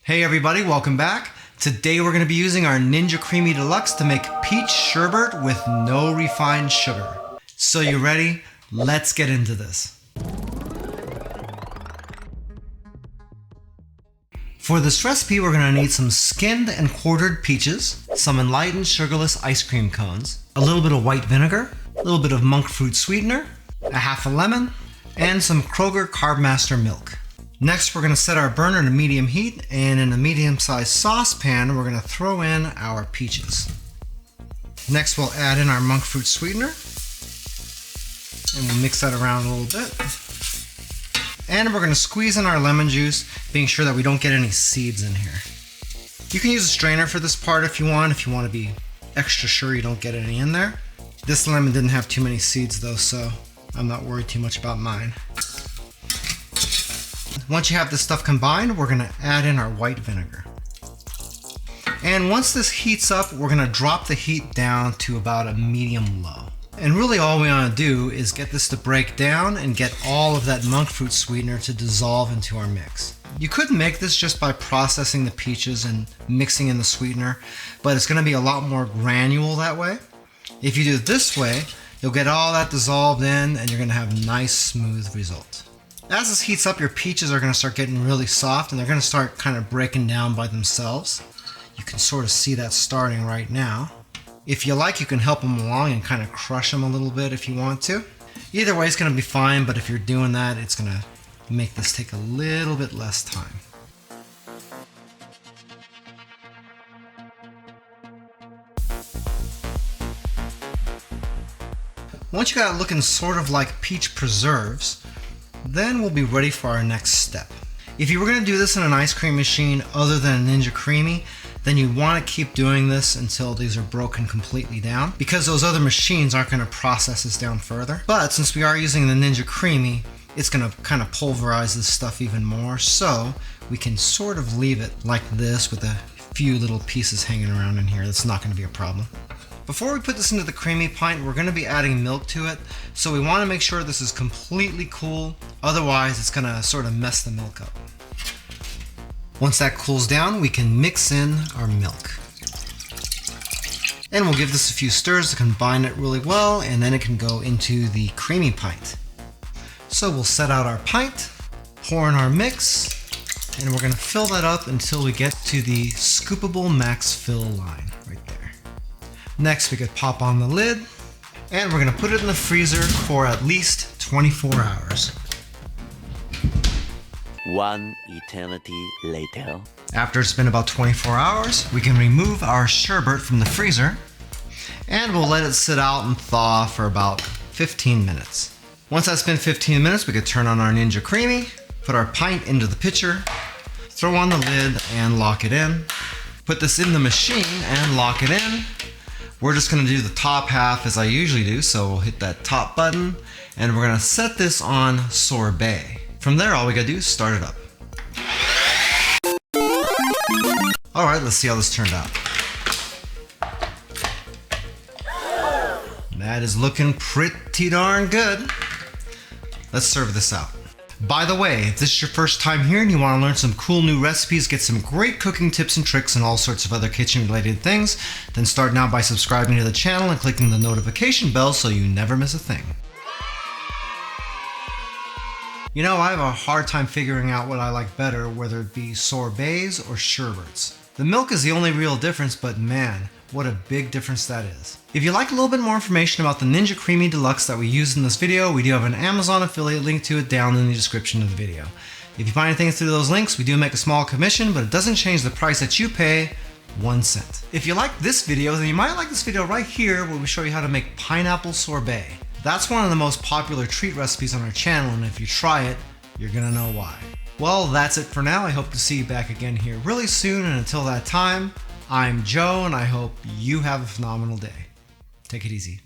Hey everybody, welcome back. Today we're going to be using our Ninja Creami Deluxe to make peach sherbet with no refined sugar. So you ready? Let's get into this. For this recipe, we're going to need some skinned and quartered peaches, some Enlightened sugarless ice cream cones, a little bit of white vinegar, a little bit of monk fruit sweetener, a half a lemon, and some Kroger Carbmaster milk. Next, we're going to set our burner to medium heat, and in a medium-sized saucepan, we're going to throw in our peaches. Next, we'll add in our monk fruit sweetener, and we'll mix that around a little bit. And we're going to squeeze in our lemon juice, being sure that we don't get any seeds in here. You can use a strainer for this part if you want to be extra sure you don't get any in there. This lemon didn't have too many seeds though, so I'm not worried too much about mine. Once you have this stuff combined, we're going to add in our white vinegar. And once this heats up, we're going to drop the heat down to about a medium low. And really all we want to do is get this to break down and get all of that monk fruit sweetener to dissolve into our mix. You could make this just by processing the peaches and mixing in the sweetener, but it's going to be a lot more granule that way. If you do it this way, you'll get all that dissolved in and you're going to have a nice smooth result. As this heats up, your peaches are going to start getting really soft and they're going to start kind of breaking down by themselves. You can sort of see that starting right now. If you like, you can help them along and kind of crush them a little bit if you want to. Either way, it's going to be fine, but if you're doing that, it's going to make this take a little bit less time. Once you got it looking sort of like peach preserves, then we'll be ready for our next step. If you were going to do this in an ice cream machine other than a Ninja Creami, then you want to keep doing this until these are broken completely down, because those other machines aren't going to process this down further. But since we are using the Ninja Creami, it's going to kind of pulverize this stuff even more, so we can sort of leave it like this with a few little pieces hanging around in here. That's not going to be a problem. Before we put this into the creamy pint, we're going to be adding milk to it, so we want to make sure this is completely cool, otherwise it's going to sort of mess the milk up. Once that cools down, we can mix in our milk. And we'll give this a few stirs to combine it really well, and then it can go into the creamy pint. So we'll set out our pint, pour in our mix, and we're going to fill that up until we get to the scoopable max fill line right there. Next, we could pop on the lid, and we're going to put it in the freezer for at least 24 hours. One eternity later. After it's been about 24 hours, we can remove our sherbet from the freezer, and we'll let it sit out and thaw for about 15 minutes. Once that's been 15 minutes, we could turn on our Ninja Creami, put our pint into the pitcher, throw on the lid and lock it in. Put this in the machine and lock it in. We're just going to do the top half as I usually do, so we'll hit that top button, and we're going to set this on sorbet. From there, all we gotta do is start it up. Alright, let's see how this turned out. That is looking pretty darn good. Let's serve this out. By the way, if this is your first time here and you want to learn some cool new recipes, get some great cooking tips and tricks and all sorts of other kitchen related things, then start now by subscribing to the channel and clicking the notification bell so you never miss a thing. You know, I have a hard time figuring out what I like better, whether it be sorbets or sherbets. The milk is the only real difference, but man, what a big difference that is. If you'd like a little bit more information about the Ninja Creami Deluxe that we used in this video, we do have an Amazon affiliate link to it down in the description of the video. If you find anything through those links, we do make a small commission, but it doesn't change the price that you pay 1 cent. If you like this video, then you might like this video right here where we show you how to make pineapple sorbet. That's one of the most popular treat recipes on our channel, and if you try it, you're gonna know why. Well, that's it for now. I hope to see you back again here really soon, and until that time, I'm Joe, and I hope you have a phenomenal day. Take it easy.